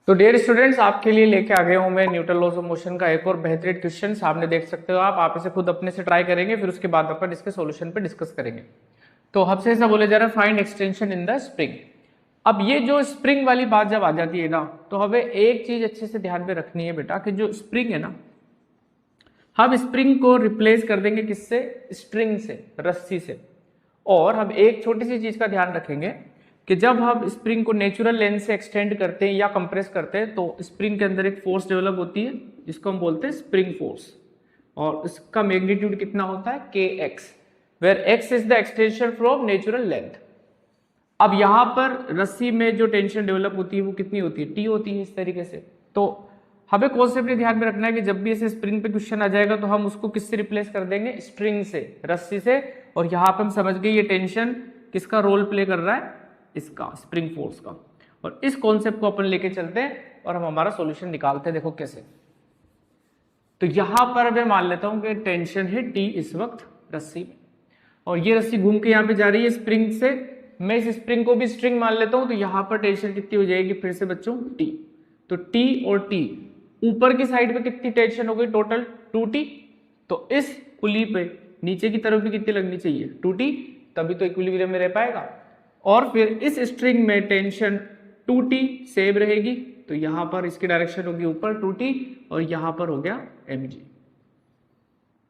तो dear students, आपके लिए लेके आ गया हूं मैं न्यूटन लॉज ऑफ मोशन का एक और बेहतरीन क्वेश्चन। सामने देख सकते हो आप इसे खुद अपने से ट्राई करेंगे, फिर उसके बाद अपन इसके सॉल्यूशन पे डिस्कस करेंगे। तो हमसे ऐसा बोले जा रहा है find extension in the spring. अब ये जो स्प्रिंग वाली बात जब आ जाती है ना, तो हमें एक चीज अच्छे से ध्यान में रखनी है बेटा कि जो स्प्रिंग है ना, हम स्प्रिंग को रिप्लेस कर देंगे किससे? स्ट्रिंग से, रस्सी से। और हम एक छोटी सी चीज का ध्यान रखेंगे कि जब हम स्प्रिंग को नेचुरल लेंथ से एक्सटेंड करते हैं या कंप्रेस करते हैं तो स्प्रिंग के अंदर एक फोर्स डेवलप होती है जिसको हम बोलते हैं स्प्रिंग फोर्स, और इसका मैग्नीट्यूड कितना होता है? kx, where x is the extension from natural length. अब यहां पर रस्सी में जो टेंशन डेवलप होती है वो कितनी होती है? t होती है इस तरीके से। तो हमें कॉन्सेप्ट ध्यान में रखना है कि जब भी ऐसे स्प्रिंग पे क्वेश्चन आ जाएगा तो हम उसको किससे रिप्लेस कर देंगे? स्ट्रिंग से, रस्सी से। और यहां पे हम समझ गए ये टेंशन किसका रोल प्ले कर रहा है? इसका, स्प्रिंग फोर्स का। और इस कॉन्सेप्ट को अपन लेके चलते हैं और हम हमारा सॉल्यूशन निकालते हैं। देखो कैसे। तो यहां पर मैं मान लेता हूं कि टेंशन है टी इस वक्त रस्सी में, और ये रस्सी घूम के यहां पे जा रही है स्प्रिंग से। मैं इस स्प्रिंग को भी स्ट्रिंग मान लेता हूं, तो यहां पर टेंशन कितनी हो जाएगी फिर से बच्चों? टी। तो टी और टी, ऊपर की साइड पे कितनी टेंशन हो गई टोटल? 2t। तो इस पुली पे नीचे की तरफ भी कितनी लगनी चाहिए? 2t, तभी तो इक्विलिब्रियम में रह पाएगा। और फिर इस स्ट्रिंग में टेंशन 2t सेम रहेगी, तो यहां पर इसकी डायरेक्शन होगी ऊपर 2t, और यहां पर हो गया mg।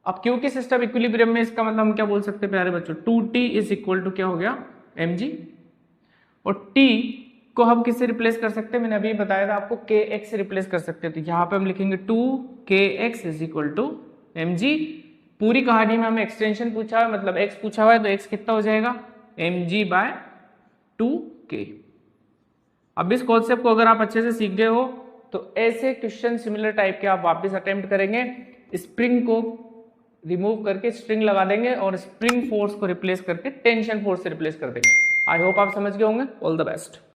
अब क्योंकि सिस्टम इक्विलिब्रियम में, इसका मतलब हम क्या बोल सकते हैं प्यारे बच्चों? 2t इज इक्वल टू क्या हो गया? mg। और t को हम किससे रिप्लेस कर सकते हैं? मैंने अभी बताया था आपको, kx से रिप्लेस कर सकते हैं। तो यहां पे हम लिखेंगे 2kx is equal to mg। पूरी कहानी में हमें एक्सटेंशन पूछा है, मतलब x पूछा हुआ है, तो x कितना हो जाएगा? mg/2k। अब इस कॉन्सेप्ट को अगर आप अच्छे से सीख गए हो तो ऐसे क्वेश्चन सिमिलर टाइप के आप वापस अटेम्प्ट करेंगे। स्प्रिंग को रिमूव करके स्ट्रिंग लगा देंगे और स्प्रिंग फोर्स को रिप्लेस करके टेंशन फोर्स से रिप्लेस कर देंगे। आई होप आप समझ गए होंगे। All the best.